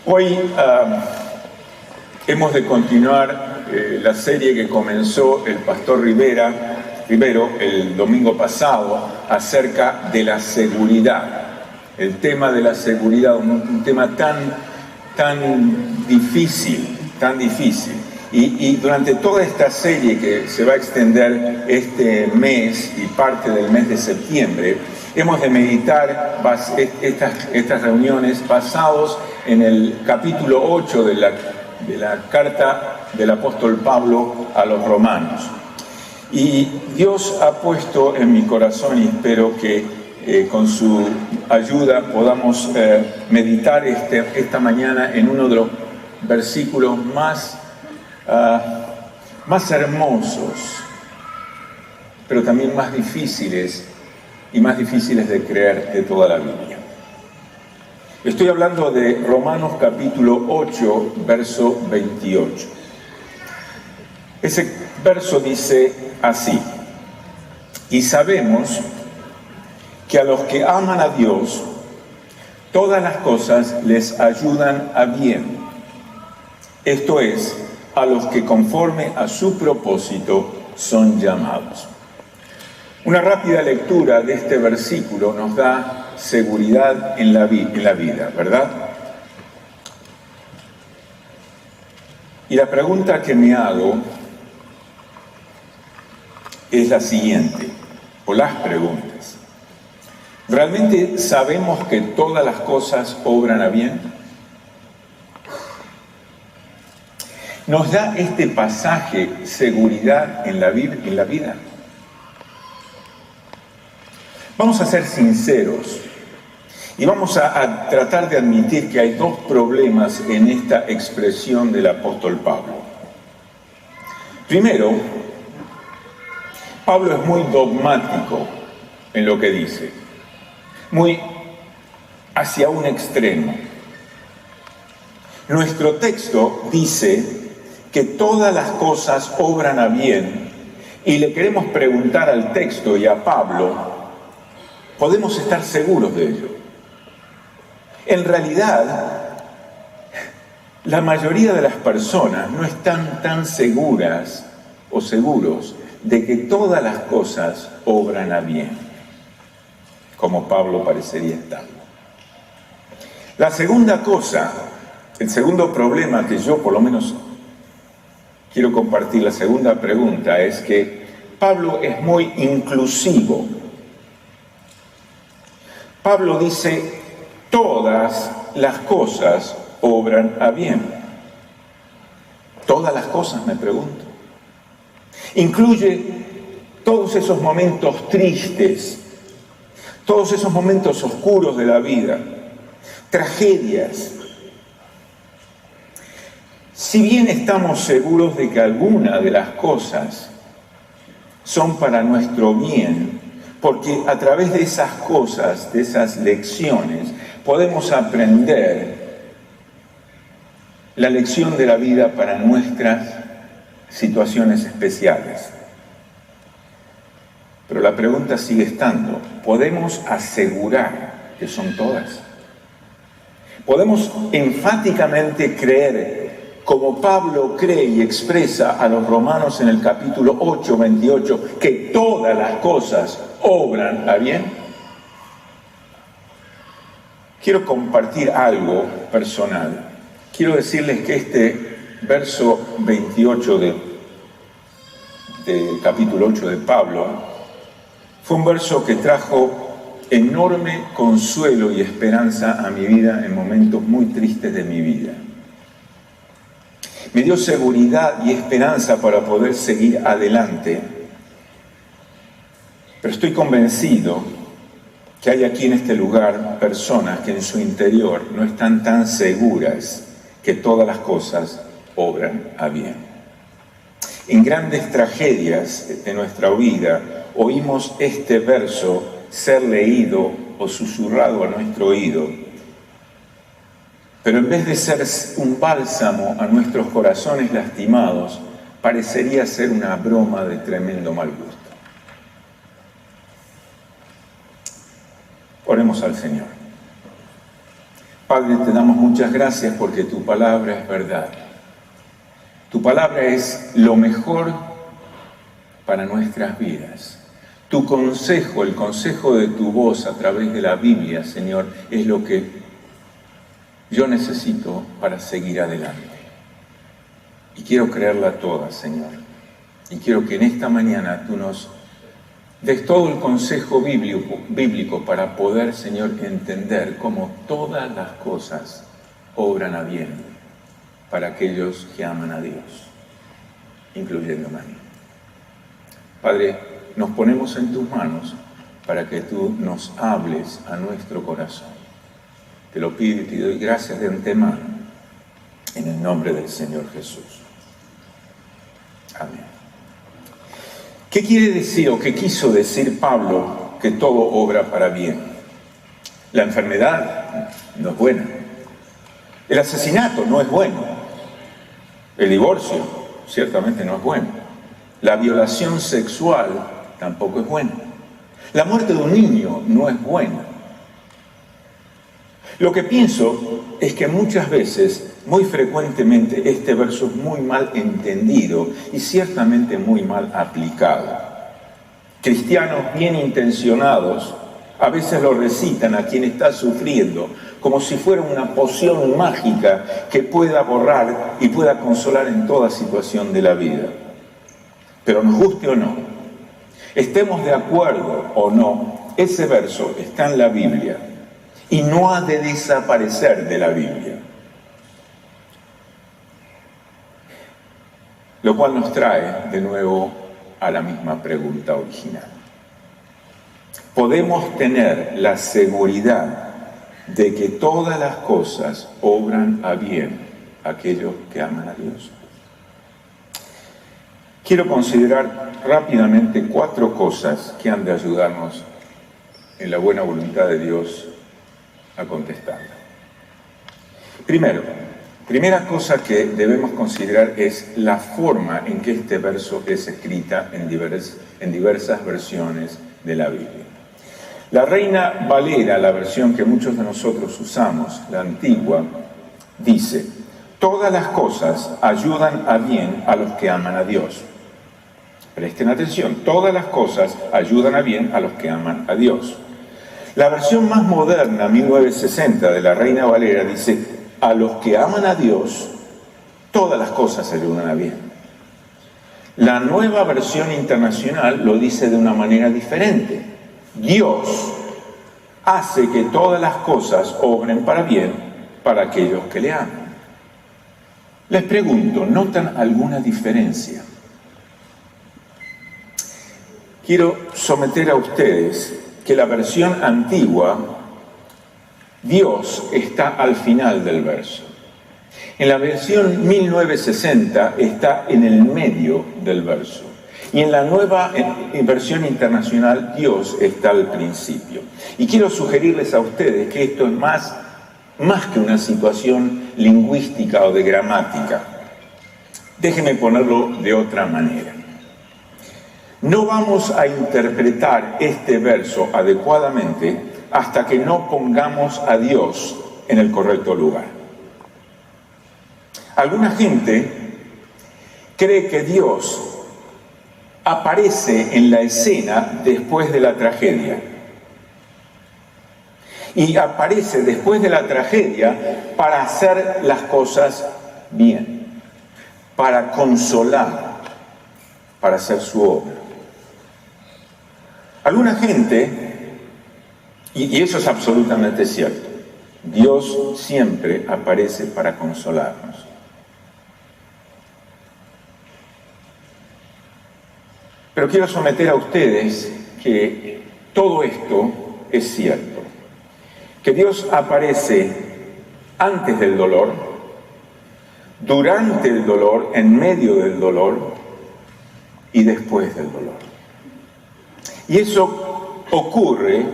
Hoy hemos de continuar la serie que comenzó el pastor Rivero el domingo pasado acerca de la seguridad. El tema de la seguridad, un tema tan difícil. Y durante toda esta serie que se va a extender este mes y parte del mes de septiembre, hemos de meditar estas reuniones basados en el capítulo 8 de la carta del apóstol Pablo a los romanos. Y Dios ha puesto en mi corazón, y espero que con su ayuda podamos meditar esta mañana en uno de los versículos más hermosos, pero también más difíciles de creer de toda la Biblia. Estoy hablando de Romanos capítulo 8, verso 28. Ese verso dice así: y sabemos que a los que aman a Dios, todas las cosas les ayudan a bien. Esto es, a los que conforme a su propósito son llamados. Una rápida lectura de este versículo nos da seguridad en la vida, ¿verdad? Y la pregunta que me hago es la siguiente, o las preguntas. ¿Realmente sabemos que todas las cosas obran a bien? ¿Nos da este pasaje seguridad en la vida? Vamos a ser sinceros y vamos a tratar de admitir que hay dos problemas en esta expresión del apóstol Pablo. Primero, Pablo es muy dogmático en lo que dice, muy hacia un extremo. Nuestro texto dice que todas las cosas obran a bien, y le queremos preguntar al texto y a Pablo, ¿podemos estar seguros de ello? En realidad, la mayoría de las personas no están tan seguras o seguros de que todas las cosas obran a bien, como Pablo parecería estarlo. La segunda cosa, el segundo problema que yo por lo menos quiero compartir, la segunda pregunta, es que Pablo es muy inclusivo. Pablo dice, todas las cosas obran a bien. Todas las cosas, me pregunto. Incluye todos esos momentos tristes, todos esos momentos oscuros de la vida, tragedias. Si bien estamos seguros de que algunas de las cosas son para nuestro bien, porque a través de esas cosas, de esas lecciones, podemos aprender la lección de la vida para nuestras situaciones especiales. Pero la pregunta sigue estando, ¿podemos asegurar que son todas? ¿Podemos enfáticamente creer, como Pablo cree y expresa a los romanos en el capítulo 8, 28, que todas las cosas obran a bien? Quiero compartir algo personal. Quiero decirles que este verso 28 del capítulo 8 de Pablo fue un verso que trajo enorme consuelo y esperanza a mi vida en momentos muy tristes de mi vida. Me dio seguridad y esperanza para poder seguir adelante. Pero estoy convencido que hay aquí en este lugar personas que en su interior no están tan seguras que todas las cosas obran a bien. En grandes tragedias de nuestra vida oímos este verso ser leído o susurrado a nuestro oído. Pero en vez de ser un bálsamo a nuestros corazones lastimados, parecería ser una broma de tremendo mal gusto. Oremos al Señor. Padre, te damos muchas gracias porque tu palabra es verdad. Tu palabra es lo mejor para nuestras vidas. Tu consejo, el consejo de tu voz a través de la Biblia, Señor, es lo que yo necesito para seguir adelante. Y quiero creerla toda, Señor. Y quiero que en esta mañana tú nos des todo el consejo bíblico para poder, Señor, entender cómo todas las cosas obran a bien para aquellos que aman a Dios, incluyéndome a mí. Padre, nos ponemos en tus manos para que tú nos hables a nuestro corazón. Te lo pido y te doy gracias de antemano, en el nombre del Señor Jesús. Amén. ¿Qué quiere decir o qué quiso decir Pablo que todo obra para bien? La enfermedad no es buena. El asesinato no es bueno. El divorcio ciertamente no es bueno. La violación sexual tampoco es buena. La muerte de un niño no es buena. Lo que pienso es que muchas veces, muy frecuentemente, este verso es muy mal entendido y ciertamente muy mal aplicado. Cristianos bien intencionados a veces lo recitan a quien está sufriendo como si fuera una poción mágica que pueda borrar y pueda consolar en toda situación de la vida. Pero nos guste o no, estemos de acuerdo o no, ese verso está en la Biblia y no ha de desaparecer de la Biblia. Lo cual nos trae de nuevo a la misma pregunta original. ¿Podemos tener la seguridad de que todas las cosas obran a bien a aquellos que aman a Dios? Quiero considerar rápidamente 4 cosas que han de ayudarnos en la buena voluntad de Dios a contestarla. Primera cosa que debemos considerar es la forma en que este verso es escrita en diversas versiones de la Biblia. La Reina Valera, la versión que muchos de nosotros usamos, la antigua, dice: todas las cosas ayudan a bien a los que aman a Dios. Presten atención, todas las cosas ayudan a bien a los que aman a Dios. La versión más moderna, 1960, de la Reina Valera, dice: a los que aman a Dios, todas las cosas ayudan a bien. La nueva versión internacional lo dice de una manera diferente. Dios hace que todas las cosas obren para bien para aquellos que le aman. Les pregunto, ¿notan alguna diferencia? Quiero someter a ustedes que la versión antigua, Dios está al final del verso. En la versión 1960 está en el medio del verso. Y en la nueva versión internacional, Dios está al principio. Y quiero sugerirles a ustedes que esto es más que una situación lingüística o de gramática. Déjenme ponerlo de otra manera. No vamos a interpretar este verso adecuadamente hasta que no pongamos a Dios en el correcto lugar. Alguna gente cree que Dios aparece en la escena después de la tragedia. Y aparece después de la tragedia para hacer las cosas bien, para consolar, para hacer su obra. Alguna gente, y eso es absolutamente cierto, Dios siempre aparece para consolarnos. Pero quiero someter a ustedes que todo esto es cierto, que Dios aparece antes del dolor, durante el dolor, en medio del dolor y después del dolor. Y eso ocurre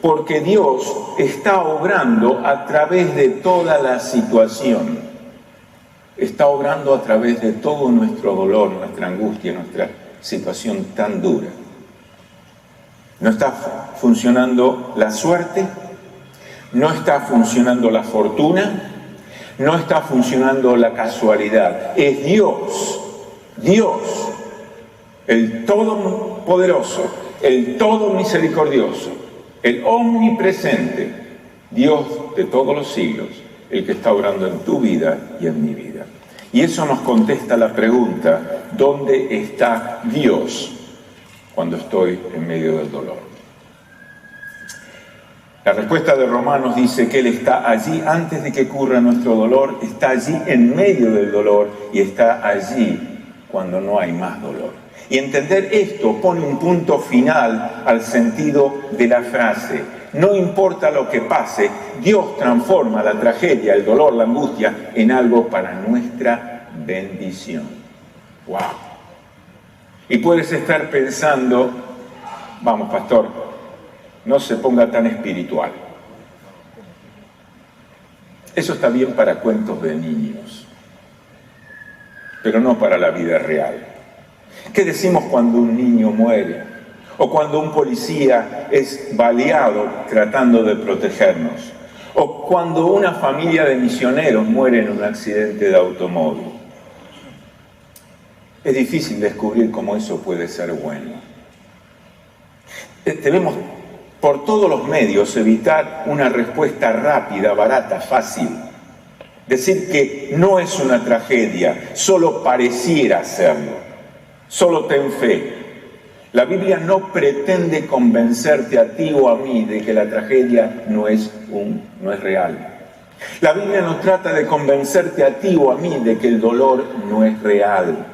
porque Dios está obrando a través de toda la situación. Está obrando a través de todo nuestro dolor, nuestra angustia, nuestra situación tan dura. No está funcionando la suerte, No está funcionando la fortuna, no está funcionando la casualidad. Es Dios, el Todopoderoso, el Todo Misericordioso, el Omnipresente, Dios de todos los siglos, el que está obrando en tu vida y en mi vida. Y eso nos contesta la pregunta, ¿dónde está Dios cuando estoy en medio del dolor? La respuesta de Romanos dice que Él está allí antes de que ocurra nuestro dolor, está allí en medio del dolor y está allí cuando no hay más dolor. Y entender esto pone un punto final al sentido de la frase. No importa lo que pase, Dios transforma la tragedia, el dolor, la angustia en algo para nuestra bendición. ¡Wow! Y puedes estar pensando, vamos pastor, no se ponga tan espiritual. Eso está bien para cuentos de niños, pero no para la vida real. ¿Qué decimos cuando un niño muere? O cuando un policía es baleado tratando de protegernos. O cuando una familia de misioneros muere en un accidente de automóvil. Es difícil descubrir cómo eso puede ser bueno. Debemos por todos los medios evitar una respuesta rápida, barata, fácil. Decir que no es una tragedia, solo pareciera serlo. Solo ten fe. La Biblia no pretende convencerte a ti o a mí de que la tragedia no es real. La Biblia no trata de convencerte a ti o a mí de que el dolor no es real.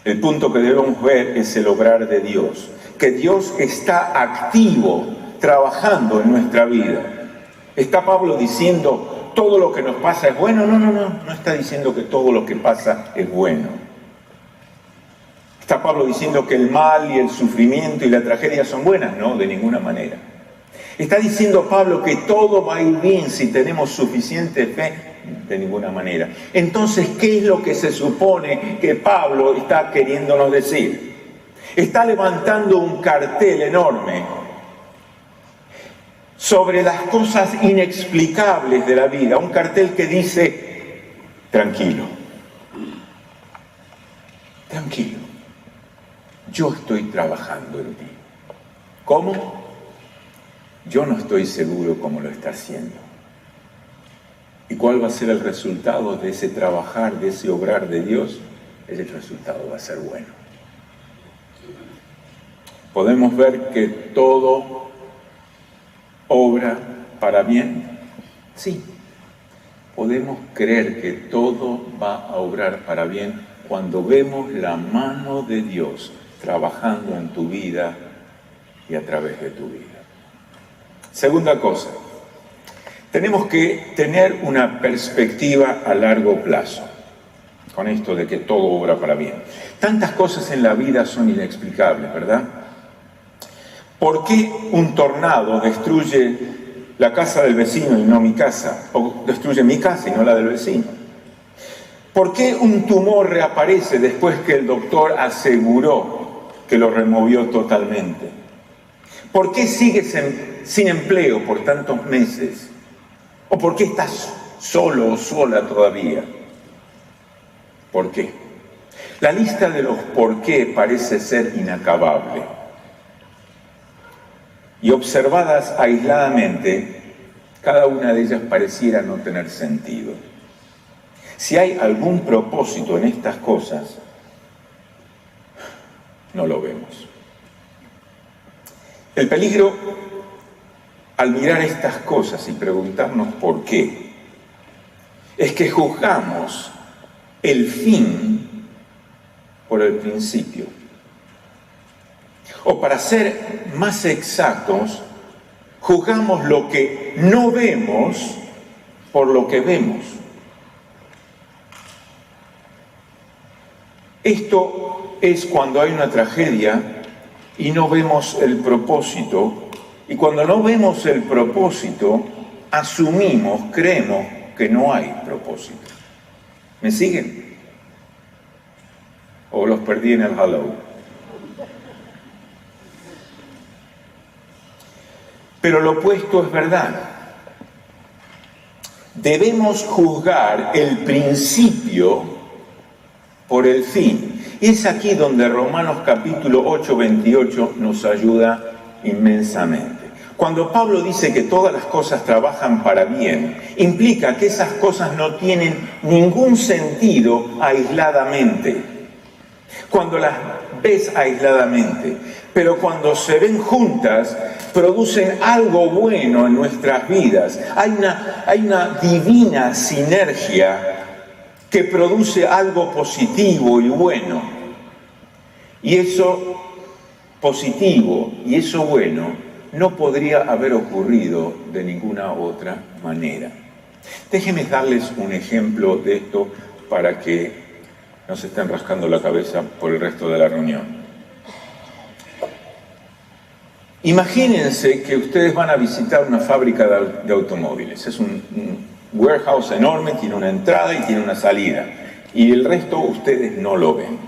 El punto que debemos ver es el obrar de Dios. Que Dios está activo, trabajando en nuestra vida. ¿Está Pablo diciendo todo lo que nos pasa es bueno? No está diciendo que todo lo que pasa es bueno. ¿Está Pablo diciendo que el mal y el sufrimiento y la tragedia son buenas? No, de ninguna manera. ¿Está diciendo Pablo que todo va a ir bien si tenemos suficiente fe? De ninguna manera. Entonces, ¿qué es lo que se supone que Pablo está queriéndonos decir? Está levantando un cartel enorme sobre las cosas inexplicables de la vida. Un cartel que dice, tranquilo, tranquilo, yo estoy trabajando en ti. ¿Cómo? Yo no estoy seguro cómo lo está haciendo. ¿Y cuál va a ser el resultado de ese trabajar, de ese obrar de Dios? Ese resultado va a ser bueno. Podemos ver que todo obra para bien. Sí, podemos creer que todo va a obrar para bien cuando vemos la mano de Dios trabajando en tu vida y a través de tu vida. Segunda cosa, tenemos que tener una perspectiva a largo plazo, con esto de que todo obra para bien. Tantas cosas en la vida son inexplicables, ¿verdad? ¿Por qué un tornado destruye la casa del vecino y no mi casa? O destruye mi casa y no la del vecino. ¿Por qué un tumor reaparece después que el doctor aseguró que lo removió totalmente? ¿Por qué sigues sin empleo por tantos meses? ¿O por qué estás solo o sola todavía? ¿Por qué? La lista de los por qué parece ser inacabable. Y observadas aisladamente, cada una de ellas pareciera no tener sentido. Si hay algún propósito en estas cosas, no lo vemos. El peligro al mirar estas cosas y preguntarnos por qué, es que juzgamos el fin por el principio. O para ser más exactos, juzgamos lo que no vemos por lo que vemos. Esto es cuando hay una tragedia y no vemos el propósito. Y cuando no vemos el propósito, asumimos, creemos que no hay propósito. ¿Me siguen? ¿O los perdí en el hello? pero lo opuesto es verdad. Debemos juzgar el principio por el fin. Y es aquí donde Romanos capítulo 8, 28 nos ayuda inmensamente. Cuando Pablo dice que todas las cosas trabajan para bien, implica que esas cosas no tienen ningún sentido aisladamente. Cuando las ves aisladamente, pero cuando se ven juntas, producen algo bueno en nuestras vidas. Hay una divina sinergia que produce algo positivo y bueno. Y eso positivo y eso bueno no podría haber ocurrido de ninguna otra manera. Déjenme darles un ejemplo de esto para que no se estén rascando la cabeza por el resto de la reunión. Imagínense que ustedes van a visitar una fábrica de automóviles. Es un warehouse enorme, tiene una entrada y tiene una salida. Y el resto ustedes no lo ven.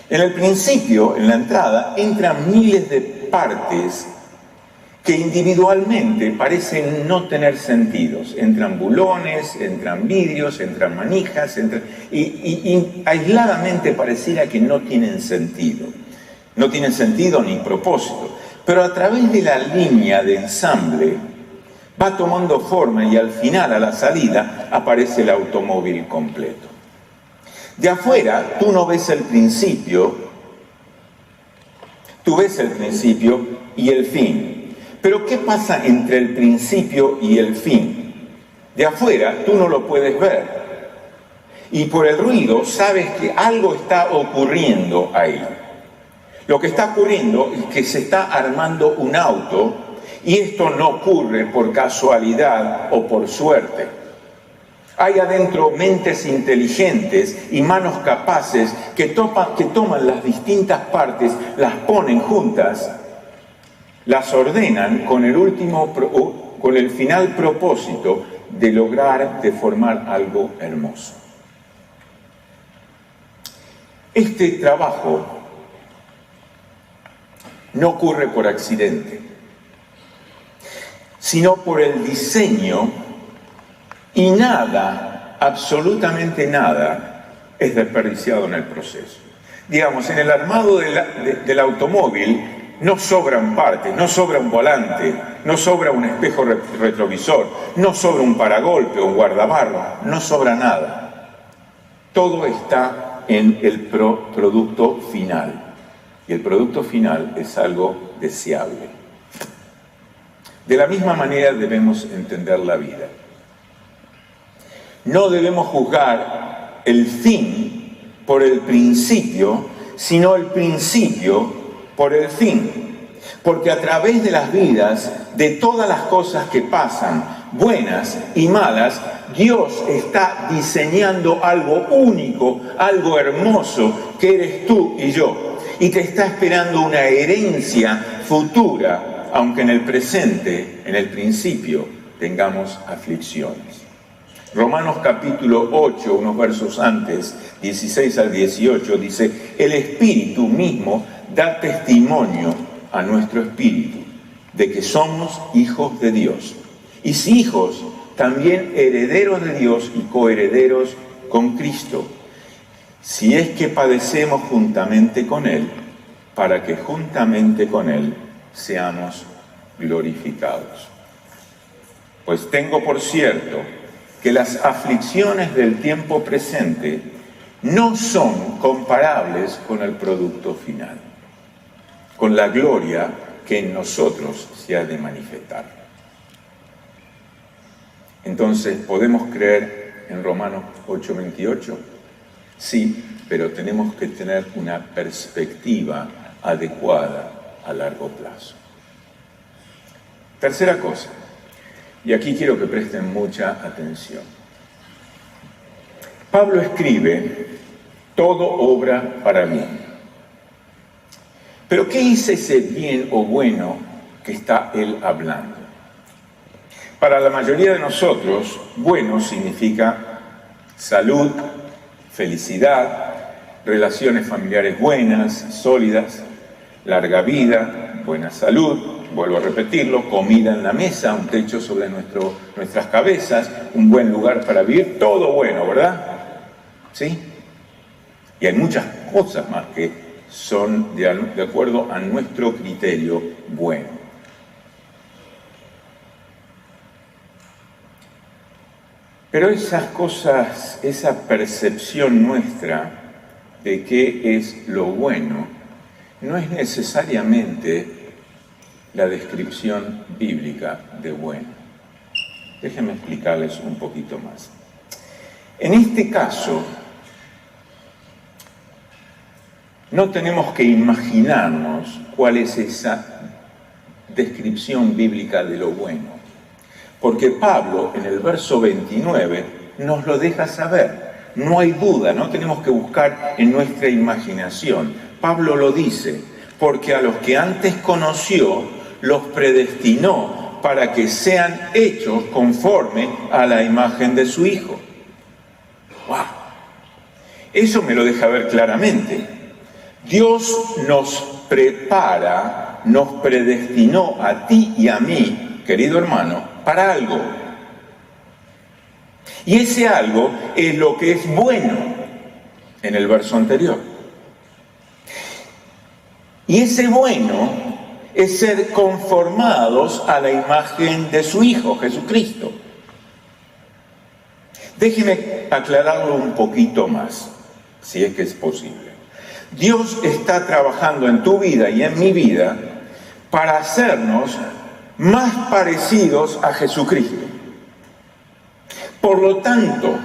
En el principio, en la entrada, entran miles de partes que individualmente parecen no tener sentidos. Entran bulones, entran vidrios, entran manijas, y aisladamente pareciera que no tienen sentido. No tienen sentido ni propósito. Pero a través de la línea de ensamble va tomando forma y al final, a la salida, aparece el automóvil completo. De afuera, tú no ves el principio, tú ves el principio y el fin. Pero ¿qué pasa entre el principio y el fin? De afuera tú no lo puedes ver. Y por el ruido sabes que algo está ocurriendo ahí. Lo que está ocurriendo es que se está armando un auto y esto no ocurre por casualidad o por suerte. Hay adentro mentes inteligentes y manos capaces que toman las distintas partes, las ponen juntas, las ordenan con el final propósito de formar algo hermoso. Este trabajo no ocurre por accidente, sino por el diseño, y nada, absolutamente nada, es desperdiciado en el proceso. Digamos, en el armado del automóvil no sobran partes, no sobra un volante, no sobra un espejo retrovisor, no sobra un paragolpe o un guardabarro, no sobra nada. Todo está en el producto final. Y el producto final es algo deseable. De la misma manera debemos entender la vida. No debemos juzgar el fin por el principio, sino el principio por el fin. Porque a través de las vidas, de todas las cosas que pasan, buenas y malas, Dios está diseñando algo único, algo hermoso, que eres tú y yo. Y te está esperando una herencia futura, aunque en el presente, en el principio, tengamos aflicciones. Romanos capítulo 8, unos versos antes, 16 al 18, dice: el Espíritu mismo da testimonio a nuestro espíritu de que somos hijos de Dios. Y si hijos, también herederos de Dios y coherederos con Cristo. Si es que padecemos juntamente con Él, para que juntamente con Él seamos glorificados. Pues tengo por cierto que las aflicciones del tiempo presente no son comparables con el producto final, con la gloria que en nosotros se ha de manifestar. Entonces, ¿podemos creer en Romanos 8:28? Sí, pero tenemos que tener una perspectiva adecuada a largo plazo. Tercera cosa, y aquí quiero que presten mucha atención. Pablo escribe: todo obra para bien. Pero ¿qué es ese bien o bueno que está él hablando? Para la mayoría de nosotros, bueno significa salud, felicidad, relaciones familiares buenas, sólidas, larga vida, buena salud, vuelvo a repetirlo, comida en la mesa, un techo sobre nuestras cabezas, un buen lugar para vivir, todo bueno, ¿verdad? ¿Sí? Y hay muchas cosas más que son de acuerdo a nuestro criterio bueno. Pero esas cosas, esa percepción nuestra de qué es lo bueno, no es necesariamente la descripción bíblica de bueno. Déjenme explicarles un poquito más. En este caso, no tenemos que imaginarnos cuál es esa descripción bíblica de lo bueno, porque Pablo en el verso 29 nos lo deja saber. No hay duda, no tenemos que buscar en nuestra imaginación. Pablo lo dice, porque a los que antes conoció, los predestinó para que sean hechos conforme a la imagen de su Hijo. ¡Wow! Eso me lo deja ver claramente. Dios nos prepara, nos predestinó a ti y a mí, querido hermano, para algo. Y ese algo es lo que es bueno en el verso anterior. Y ese bueno es ser conformados a la imagen de su Hijo, Jesucristo. Déjeme aclararlo un poquito más, si es que es posible. Dios está trabajando en tu vida y en mi vida para hacernos más parecidos a Jesucristo. Por lo tanto,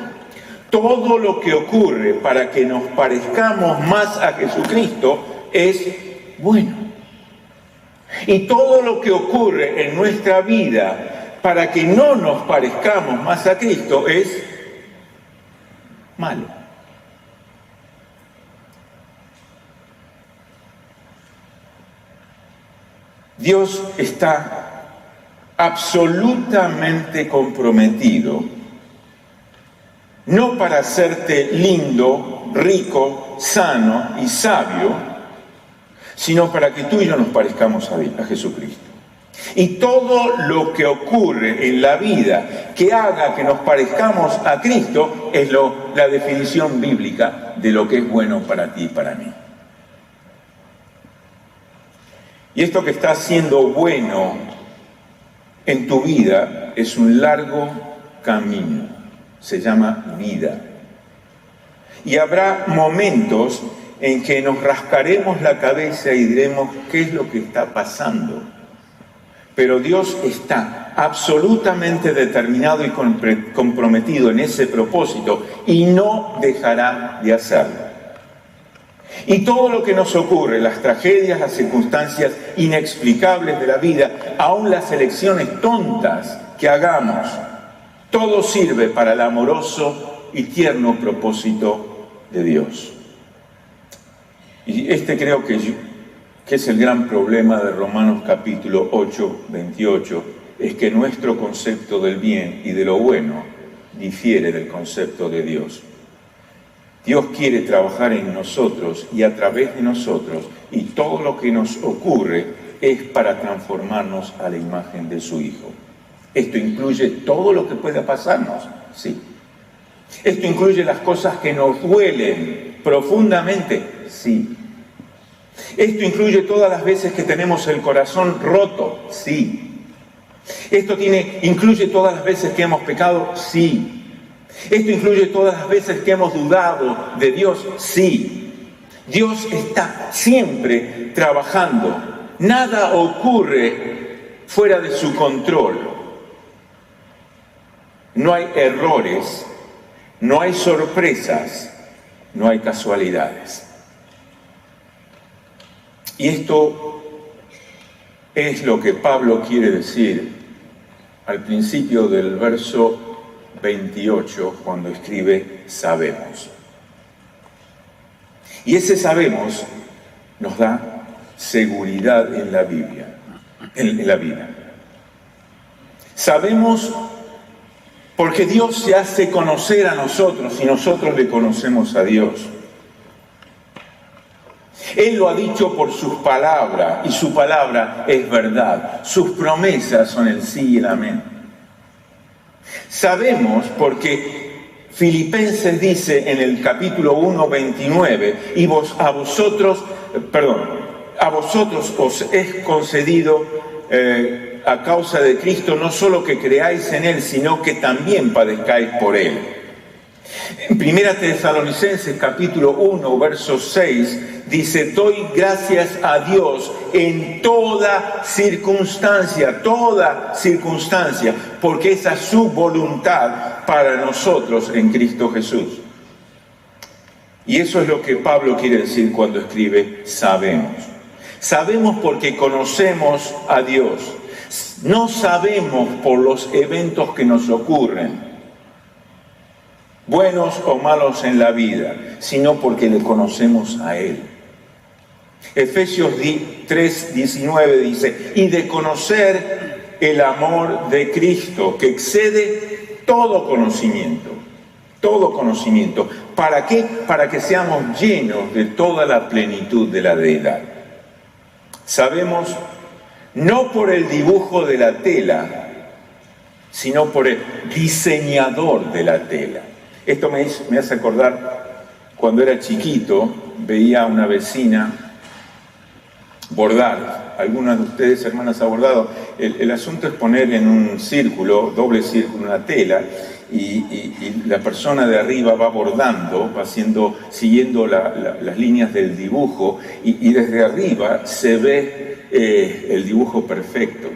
todo lo que ocurre para que nos parezcamos más a Jesucristo es bueno. Y todo lo que ocurre en nuestra vida para que no nos parezcamos más a Cristo es malo. Dios está absolutamente comprometido, no para hacerte lindo, rico, sano y sabio, sino para que tú y yo nos parezcamos a Jesucristo. Y todo lo que ocurre en la vida que haga que nos parezcamos a Cristo es la definición bíblica de lo que es bueno para ti y para mí. Y esto que está siendo bueno en tu vida es un largo camino, se llama vida. Y habrá momentos en que nos rascaremos la cabeza y diremos, ¿qué es lo que está pasando? Pero Dios está absolutamente determinado y comprometido en ese propósito y no dejará de hacerlo. Y todo lo que nos ocurre, las tragedias, las circunstancias inexplicables de la vida, aún las elecciones tontas que hagamos, todo sirve para el amoroso y tierno propósito de Dios. Y creo que es el gran problema de Romanos capítulo 8, 28, es que nuestro concepto del bien y de lo bueno difiere del concepto de Dios. Dios quiere trabajar en nosotros y a través de nosotros, y todo lo que nos ocurre es para transformarnos a la imagen de su Hijo. ¿Esto incluye todo lo que pueda pasarnos? Sí. ¿Esto incluye las cosas que nos duelen profundamente? Sí. ¿Esto incluye todas las veces que tenemos el corazón roto? Sí. ¿Esto incluye todas las veces que hemos pecado? Sí. ¿Esto incluye todas las veces que hemos dudado de Dios? Sí. Dios está siempre trabajando. Nada ocurre fuera de su control. No hay errores, no hay sorpresas, no hay casualidades. Y esto es lo que Pablo quiere decir al principio del verso 28, cuando escribe sabemos. Y ese sabemos nos da seguridad en la Biblia, en la vida. Sabemos porque Dios se hace conocer a nosotros y nosotros le conocemos a Dios. Él lo ha dicho por sus palabras, y su palabra es verdad. Sus promesas son el sí y el amén. Sabemos porque Filipenses dice en el capítulo 1, 29, a vosotros os es concedido a causa de Cristo no solo que creáis en Él, sino que también padezcáis por Él. En 1 Tesalonicenses capítulo 1, verso 6, dice: doy gracias a Dios en toda circunstancia, porque esa es su voluntad para nosotros en Cristo Jesús. Y eso es lo que Pablo quiere decir cuando escribe sabemos. Sabemos porque conocemos a Dios. No sabemos por los eventos que nos ocurren, buenos o malos en la vida, sino porque le conocemos a Él. Efesios 3:19 dice: y de conocer el amor de Cristo, que excede todo conocimiento. ¿Para qué? Para que seamos llenos de toda la plenitud de la deidad. Sabemos no por el dibujo de la tela, sino por el diseñador de la tela. Esto me hace acordar cuando era chiquito, veía a una vecina bordar. Algunas de ustedes, hermanas, han bordado. El asunto es poner en un círculo, doble círculo, una tela, y la persona de arriba va bordando, siguiendo las líneas del dibujo, y desde arriba se ve el dibujo perfecto.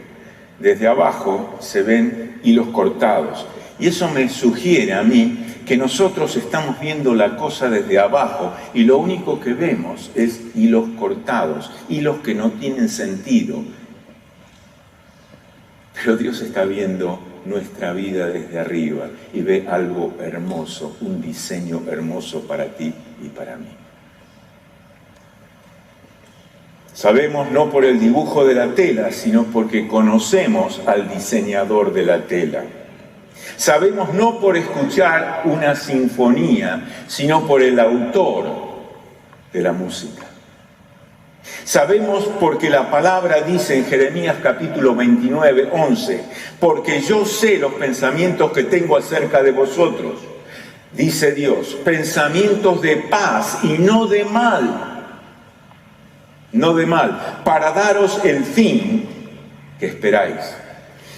Desde abajo se ven hilos cortados. Y eso me sugiere a mí que nosotros estamos viendo la cosa desde abajo y lo único que vemos es hilos cortados, hilos que no tienen sentido. Pero Dios está viendo nuestra vida desde arriba y ve algo hermoso, un diseño hermoso para ti y para mí. Sabemos no por el dibujo de la tela, sino porque conocemos al diseñador de la tela. Sabemos no por escuchar una sinfonía, sino por el autor de la música. Sabemos porque la palabra dice en Jeremías capítulo 29, 11, porque yo sé los pensamientos que tengo acerca de vosotros, dice Dios, pensamientos de paz y no de mal, para daros el fin que esperáis.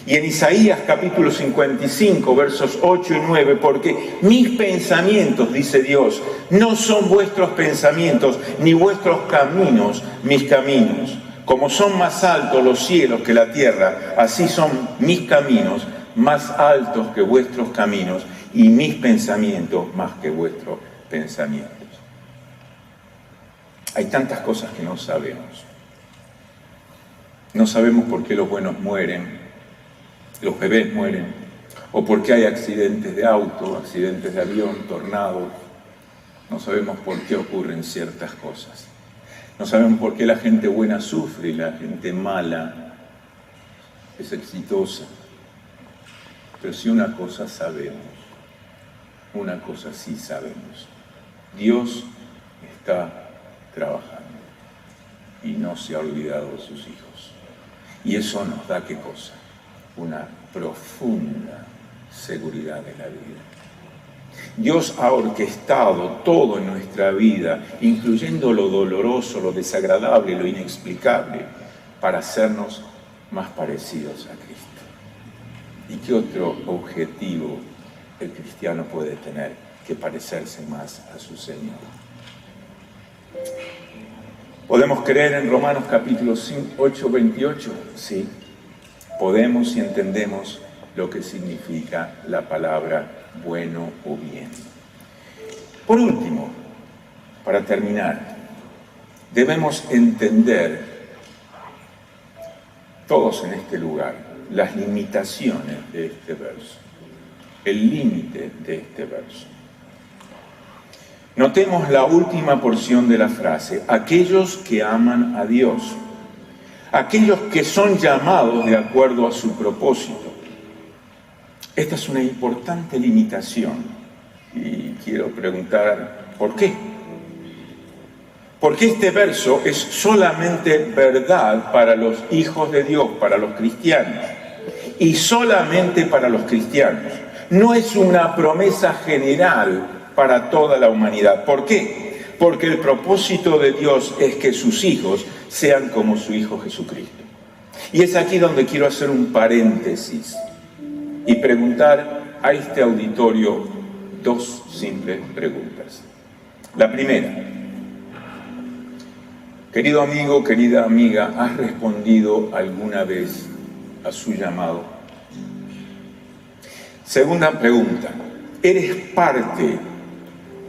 Y en Isaías capítulo 55, versos 8 y 9, porque mis pensamientos, dice Dios, no son vuestros pensamientos, ni vuestros caminos mis caminos. Como son más altos los cielos que la tierra, así son mis caminos más altos que vuestros caminos, y mis pensamientos más que vuestros pensamientos. Hay tantas cosas que no sabemos. No sabemos por qué los buenos mueren, los bebés mueren, o por qué hay accidentes de auto, accidentes de avión, tornados. No sabemos por qué ocurren ciertas cosas. No sabemos por qué la gente buena sufre y la gente mala es exitosa. Pero si una cosa sabemos, una cosa sí sabemos: Dios está trabajando y no se ha olvidado de sus hijos. Y eso nos da ¿qué cosa? Una profunda seguridad de la vida. Dios ha orquestado todo en nuestra vida, incluyendo lo doloroso, lo desagradable, lo inexplicable, para hacernos más parecidos a Cristo. ¿Y qué otro objetivo el cristiano puede tener que parecerse más a su Señor? ¿Podemos creer en Romanos capítulo 8, 28? Sí. Podemos si entendemos lo que significa la palabra bueno o bien. Por último, para terminar, debemos entender todos en este lugar las limitaciones de este verso, el límite de este verso. Notemos la última porción de la frase: aquellos que aman a Dios, aquellos que son llamados de acuerdo a su propósito. Esta es una importante limitación y quiero preguntar ¿por qué? Porque este verso es solamente verdad para los hijos de Dios, para los cristianos. Y solamente para los cristianos. No es una promesa general para toda la humanidad. ¿Por qué? Porque el propósito de Dios es que sus hijos sean como su Hijo Jesucristo. Y es aquí donde quiero hacer un paréntesis y preguntar a este auditorio dos simples preguntas. La primera: querido amigo, querida amiga, ¿has respondido alguna vez a su llamado? Segunda pregunta: ¿eres parte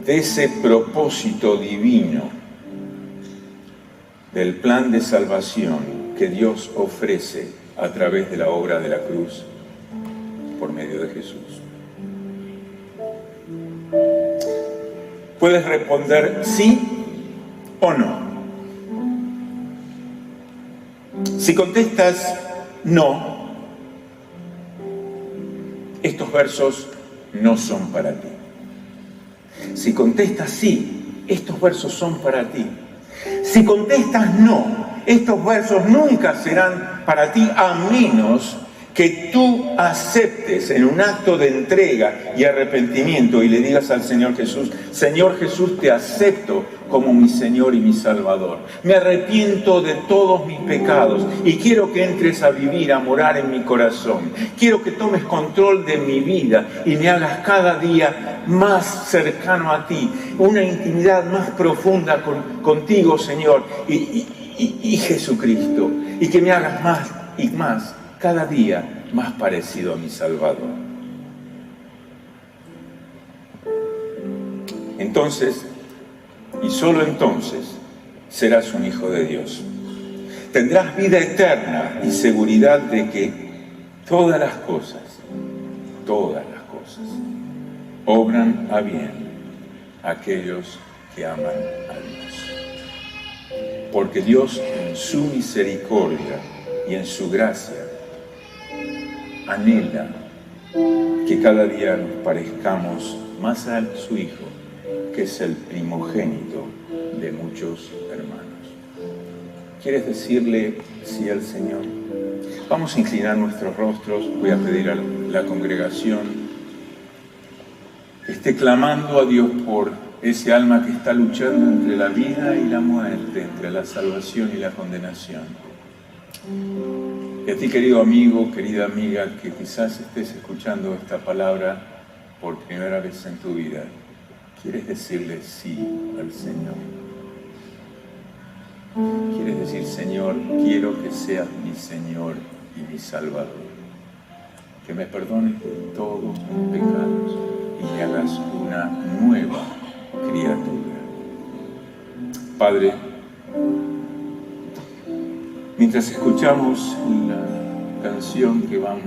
de ese propósito divino del plan de salvación que Dios ofrece a través de la obra de la cruz por medio de Jesús? Puedes responder sí o no. Si contestas no, estos versos no son para ti. Si contestas sí, estos versos son para ti. Si contestas no, estos versos nunca serán para ti a menos que tú aceptes en un acto de entrega y arrepentimiento y le digas al Señor Jesús: Señor Jesús, te acepto como mi Señor y mi Salvador. Me arrepiento de todos mis pecados y quiero que entres a vivir, a morar en mi corazón. Quiero que tomes control de mi vida y me hagas cada día más cercano a ti, una intimidad más profunda contigo, Señor, y Jesucristo, y que me hagas más y más, cada día más parecido a mi Salvador. Entonces, y solo entonces, serás un hijo de Dios. Tendrás vida eterna y seguridad de que todas las cosas, obran a bien a aquellos que aman a Dios. Porque Dios, en su misericordia y en su gracia, anhela que cada día nos parezcamos más a su Hijo, que es el primogénito de muchos hermanos. ¿Quieres decirle sí al Señor? Vamos a inclinar nuestros rostros. Voy a pedir a la congregación que esté clamando a Dios por ese alma que está luchando entre la vida y la muerte, entre la salvación y la condenación. Y a ti, querido amigo, querida amiga, que quizás estés escuchando esta palabra por primera vez en tu vida, ¿quieres decirle sí al Señor? ¿Quieres decir: Señor, quiero que seas mi Señor y mi Salvador? Que me perdones de todos mis pecados y me hagas una nueva criatura. Padre, mientras escuchamos la canción que van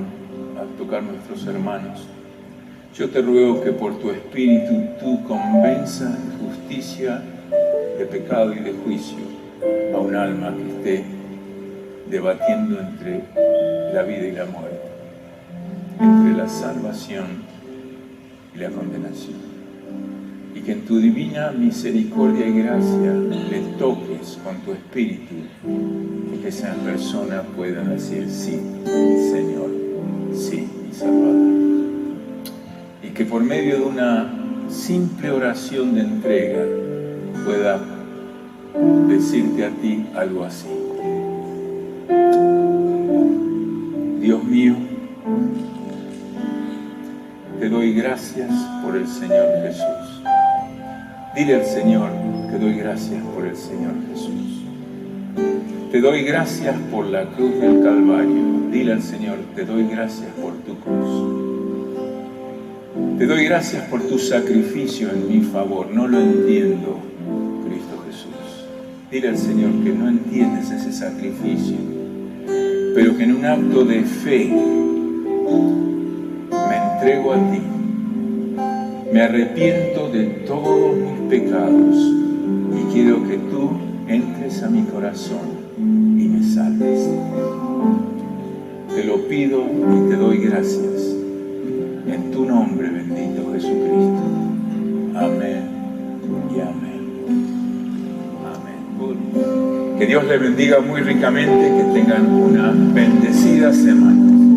a tocar nuestros hermanos, yo te ruego que por tu Espíritu tú convenzas de justicia, de pecado y de juicio a un alma que esté debatiendo entre la vida y la muerte, entre la salvación y la condenación. Y que en tu divina misericordia y gracia le toques con tu Espíritu y que esa persona pueda decir: sí, Señor, sí, mi Salvador. Y que por medio de una simple oración de entrega pueda decirte a ti algo así: Dios mío, te doy gracias por el Señor Jesús. Dile al Señor: te doy gracias por el Señor Jesús. Te doy gracias por la cruz del Calvario. Dile al Señor: te doy gracias por tu cruz. Te doy gracias por tu sacrificio en mi favor. No lo entiendo, Cristo Jesús. Dile al Señor que no entiendes ese sacrificio, pero que en un acto de fe me entrego a ti. Me arrepiento de todos mis pecados y quiero que tú entres a mi corazón y me salves. Te lo pido y te doy gracias. En tu nombre, bendito Jesucristo. Amén y amén. Amén. Que Dios les bendiga muy ricamente, que tengan una bendecida semana.